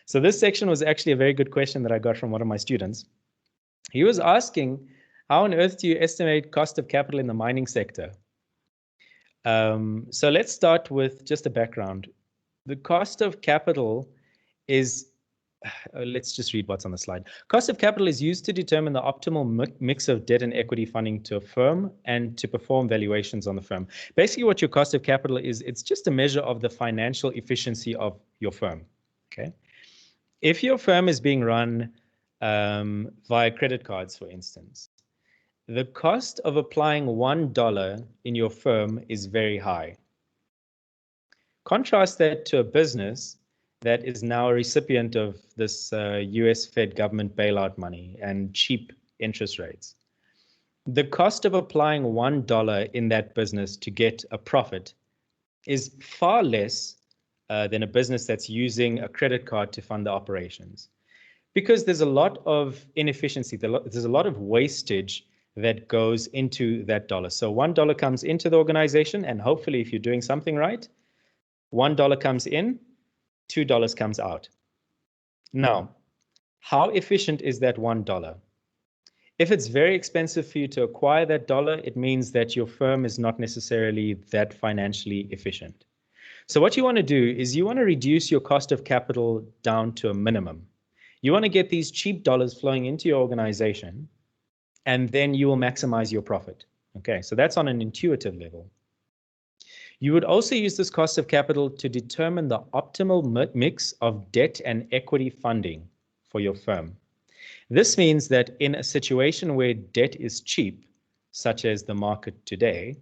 So this section was actually a very good question that I got from one of my students. He was asking, how on earth do you estimate cost of capital in the mining sector? So let's start with just a background. The cost of capital is, let's just read what's on the slide. Cost of capital is used to determine the optimal mix of debt and equity funding to a firm and to perform valuations on the firm. Basically, what your cost of capital is, it's just a measure of the financial efficiency of your firm. Okay. If your firm is being run via credit cards, for instance, the cost of applying $1 in your firm is very high. Contrast that to a business that is now a recipient of this US Fed government bailout money and cheap interest rates. The cost of applying $1 in that business to get a profit is far less than a business that's using a credit card to fund the operations. Because there's a lot of inefficiency, there's a lot of wastage that goes into that dollar. So $1 comes into the organization, and hopefully if you're doing something right, $1 comes in, $2 comes out. Now, how efficient is that $1? If it's very expensive for you to acquire that dollar, it means that your firm is not necessarily that financially efficient. So what you want to do is you want to reduce your cost of capital down to a minimum. You want to get these cheap dollars flowing into your organization, and then you will maximize your profit. Okay, so that's on an intuitive level. You would also use this cost of capital to determine the optimal mix of debt and equity funding for your firm. This means that in a situation where debt is cheap, such as the market today,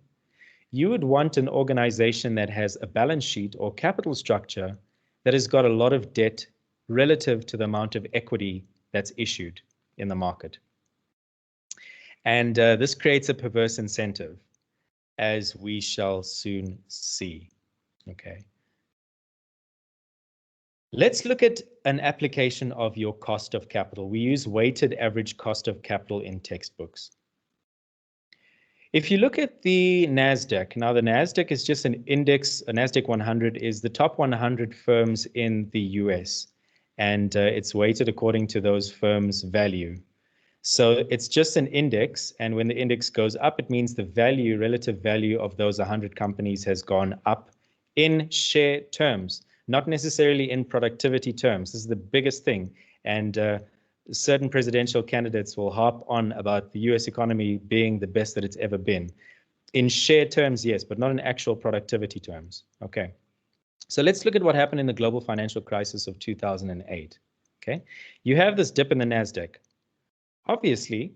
you would want an organization that has a balance sheet or capital structure that has got a lot of debt relative to the amount of equity that's issued in the market. And this creates a perverse incentive, as we shall soon see. Okay. Let's look at an application of your cost of capital. We use weighted average cost of capital in textbooks. If you look at the NASDAQ, now the NASDAQ is just an index, a NASDAQ 100 is the top 100 firms in the US, and it's weighted according to those firms' value. So it's just an index, and when the index goes up, it means the value, relative value of those 100 companies has gone up in share terms, not necessarily in productivity terms. This is the biggest thing, and certain presidential candidates will harp on about the US economy being the best that it's ever been. In share terms, yes, but not in actual productivity terms. Okay, so let's look at what happened in the global financial crisis of 2008. Okay, you have this dip in the NASDAQ. Obviously,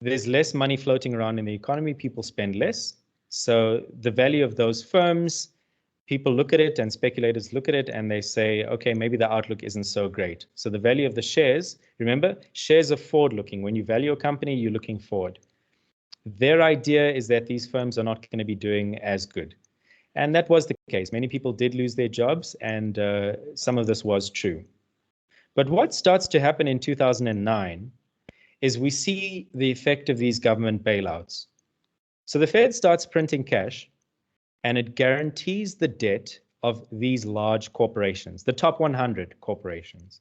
there's less money floating around in the economy, people spend less, so the value of those firms, people look at it and speculators look at it and they say, okay, maybe the outlook isn't so great. So the value of the shares, remember, shares are forward looking. When you value a company, you're looking forward. Their idea is that these firms are not going to be doing as good. And that was the case. Many people did lose their jobs, and some of this was true. But what starts to happen in 2009 is we see the effect of these government bailouts. So the Fed starts printing cash, and it guarantees the debt of these large corporations, the top 100 corporations.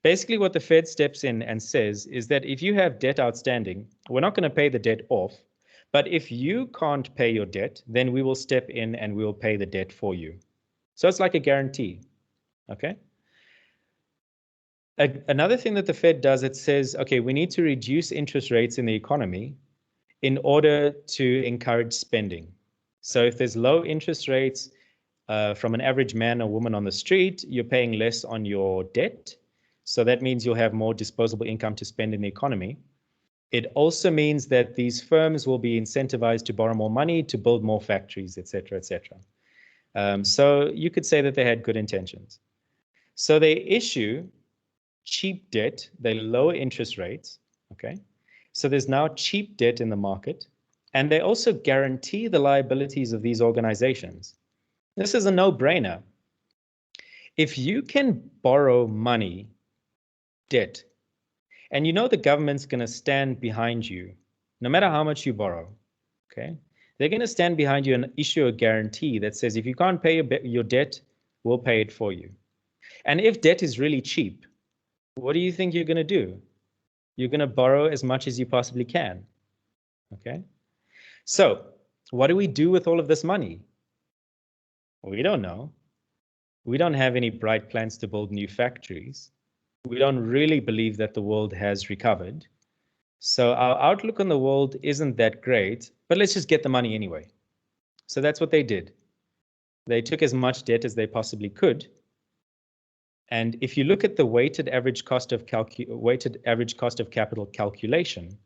Basically, what the Fed steps in and says is that if you have debt outstanding, we're not going to pay the debt off, but if you can't pay your debt, then we will step in and we will pay the debt for you. So it's like a guarantee, okay? Another thing that the Fed does, it says, okay, we need to reduce interest rates in the economy in order to encourage spending. So if there's low interest rates from an average man or woman on the street, you're paying less on your debt. So that means you'll have more disposable income to spend in the economy. It also means that these firms will be incentivized to borrow more money, to build more factories, et cetera, et cetera. So you could say that they had good intentions. So they issue cheap debt, they lower interest rates, okay? So there's now cheap debt in the market, and they also guarantee the liabilities of these organizations. This is a no-brainer. If you can borrow money, debt, and you know the government's going to stand behind you, no matter how much you borrow, okay? They're going to stand behind you and issue a guarantee that says if you can't pay your debt, we'll pay it for you. And if debt is really cheap, what do you think you're going to do? You're going to borrow as much as you possibly can. Okay. So what do we do with all of this money? We don't know. We don't have any bright plans to build new factories. We don't really believe that the world has recovered. So our outlook on the world isn't that great, but let's just get the money anyway. So that's what they did. They took as much debt as they possibly could. And if you look at the weighted average cost of capital calculation,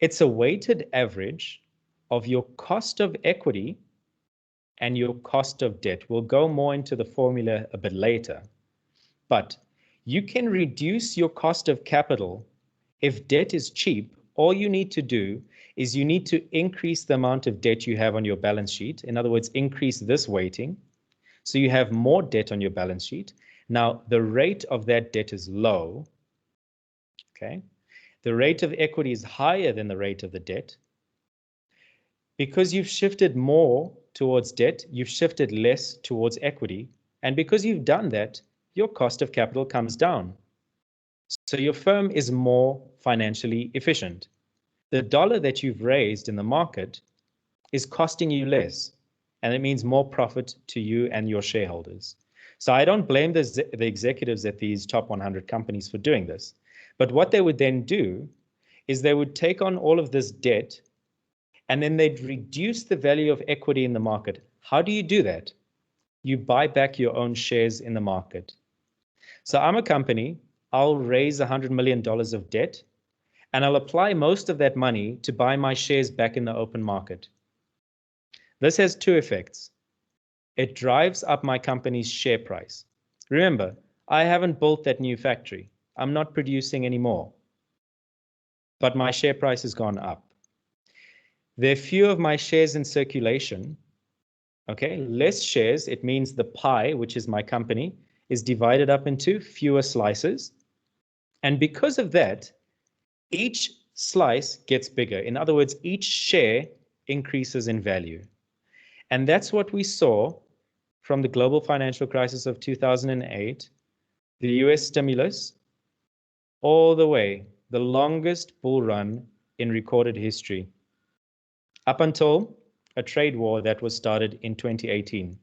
it's a weighted average of your cost of equity and your cost of debt. We'll go more into the formula a bit later. But you can reduce your cost of capital if debt is cheap. All you need to do is you need to increase the amount of debt you have on your balance sheet. In other words, increase this weighting. So you have more debt on your balance sheet. Now, the rate of that debt is low. Okay. The rate of equity is higher than the rate of the debt. Because you've shifted more towards debt, you've shifted less towards equity. And because you've done that, your cost of capital comes down. So your firm is more financially efficient. The dollar that you've raised in the market is costing you less, and it means more profit to you and your shareholders. So I don't blame the executives at these top 100 companies for doing this. But what they would then do is they would take on all of this debt, and then they'd reduce the value of equity in the market. How do you do that? You buy back your own shares in the market. So I'm a company, I'll raise $100 million of debt, and I'll apply most of that money to buy my shares back in the open market. This has two effects. It drives up my company's share price. Remember, I haven't built that new factory. I'm not producing anymore. But my share price has gone up. There are few of my shares in circulation. Okay, less shares, it means the pie, which is my company, is divided up into fewer slices. And because of that, each slice gets bigger. In other words, each share increases in value. And that's what we saw from the global financial crisis of 2008, the US stimulus, all the way, the longest bull run in recorded history, up until a trade war that was started in 2018.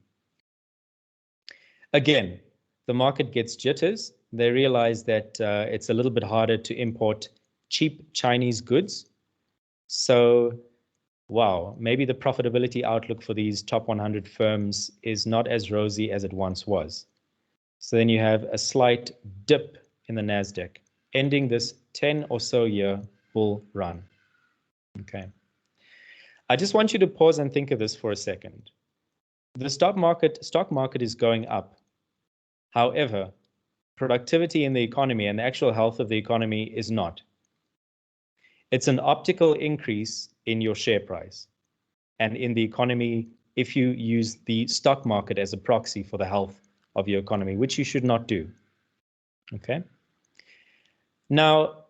Again, the market gets jitters. They realize that it's a little bit harder to import cheap Chinese goods. So, wow, maybe the profitability outlook for these top 100 firms is not as rosy as it once was. So then you have a slight dip in the NASDAQ, ending this 10 or so year bull run. Okay. I just want you to pause and think of this for a second. The stock market is going up. However, productivity in the economy and the actual health of the economy is not. It's an optical increase in your share price and in the economy if you use the stock market as a proxy for the health of your economy, which you should not do. Okay. Now,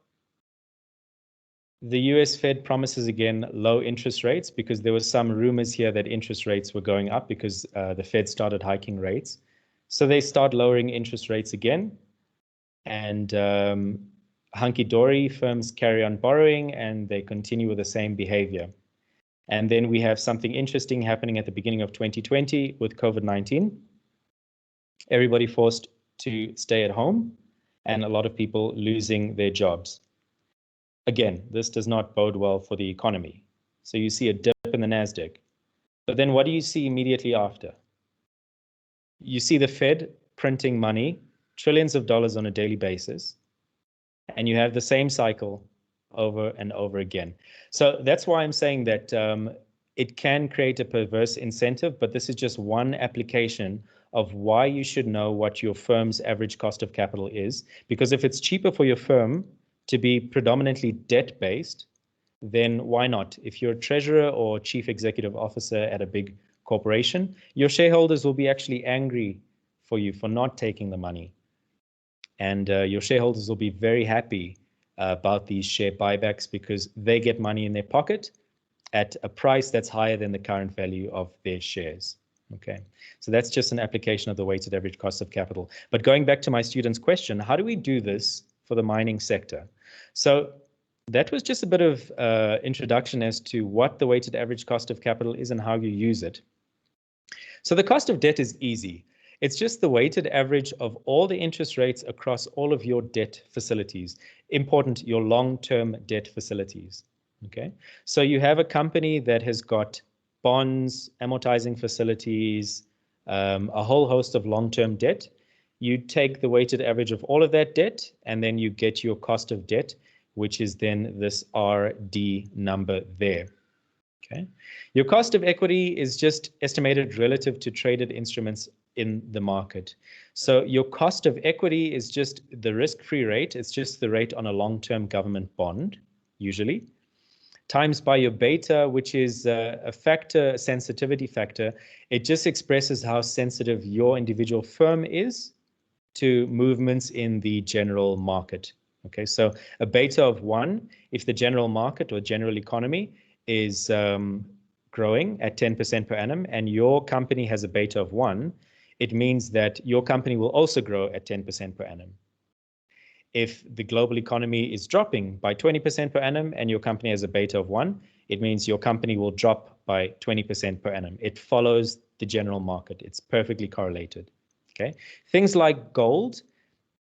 the US Fed promises again low interest rates because there was some rumors here that interest rates were going up because the Fed started hiking rates. So they start lowering interest rates again, and hunky-dory firms carry on borrowing and they continue with the same behavior. And then we have something interesting happening at the beginning of 2020 with COVID-19. Everybody forced to stay at home and a lot of people losing their jobs. Again, this does not bode well for the economy. So you see a dip in the NASDAQ. But then what do you see immediately after? You see the Fed printing money, trillions of dollars on a daily basis, and you have the same cycle over and over again. So that's why I'm saying that it can create a perverse incentive, but this is just one application of why you should know what your firm's average cost of capital is. Because if it's cheaper for your firm to be predominantly debt-based, then why not? If you're a treasurer or chief executive officer at a big corporation, your shareholders will be actually angry for you for not taking the money. And your shareholders will be very happy about these share buybacks because they get money in their pocket at a price that's higher than the current value of their shares. Okay, so that's just an application of the weighted average cost of capital. But going back to my student's question, how do we do this for the mining sector? So that was just a bit of introduction as to what the weighted average cost of capital is and how you use it. So the cost of debt is easy. It's just the weighted average of all the interest rates across all of your debt facilities. Important, your long-term debt facilities. Okay, so you have a company that has got bonds, amortizing facilities, a whole host of long-term debt. You take the weighted average of all of that debt, and then you get your cost of debt, which is then this RD number there. Okay, your cost of equity is just estimated relative to traded instruments in the market. So your cost of equity is just the risk-free rate. It's just the rate on a long-term government bond, usually, times by your beta, which is a factor, a sensitivity factor. It just expresses how sensitive your individual firm is to movements in the general market. Okay, so a beta of 1, if the general market or general economy is growing at 10% per annum and your company has a beta of 1, it means that your company will also grow at 10% per annum. If the global economy is dropping by 20% per annum and your company has a beta of 1, it means your company will drop by 20% per annum. It follows the general market. It's perfectly correlated. Okay, things like gold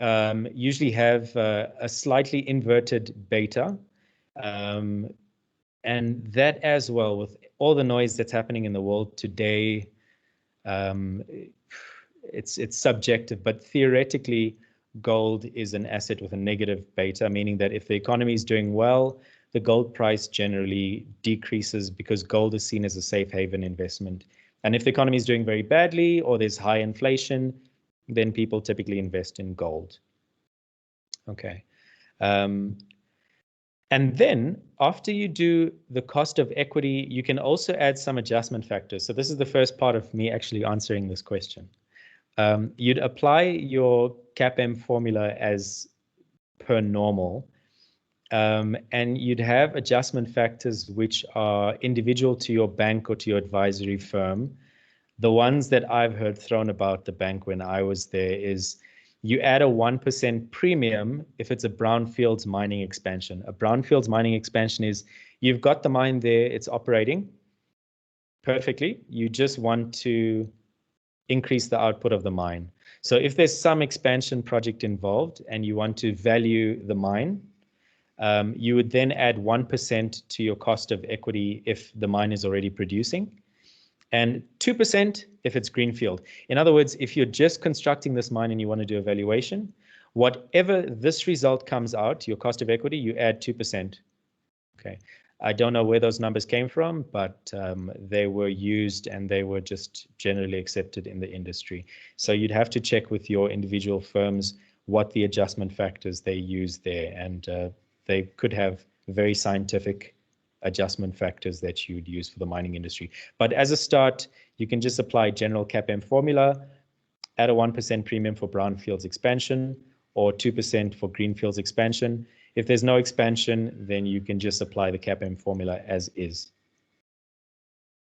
usually have a slightly inverted beta. And that as well, with all the noise that's happening in the world today, it's subjective, but theoretically, gold is an asset with a negative beta, meaning that if the economy is doing well, the gold price generally decreases because gold is seen as a safe haven investment. And if the economy is doing very badly or there's high inflation, then people typically invest in gold. Okay. And then after you do the cost of equity, you can also add some adjustment factors. So this is the first part of me actually answering this question. You'd apply your CAPM formula as per normal, and you'd have adjustment factors which are individual to your bank or to your advisory firm. The ones that I've heard thrown about the bank when I was there is you add a 1% premium if it's a brownfields mining expansion. A brownfields mining expansion is you've got the mine there, it's operating perfectly. You just want to increase the output of the mine. So if there's some expansion project involved and you want to value the mine, you would then add 1% to your cost of equity if the mine is already producing, and 2% if it's greenfield. In other words, if you're just constructing this mine and you want to do a valuation, whatever this result comes out, your cost of equity, you add 2%. Okay. I don't know where those numbers came from, but they were used and they were just generally accepted in the industry. So you'd have to check with your individual firms what the adjustment factors they use there, and they could have very scientific adjustment factors that you'd use for the mining industry. But as a start, you can just apply general CAPM formula, add a 1% premium for brownfields expansion or 2% for greenfields expansion. If there's no expansion, then you can just apply the CAPM formula as is.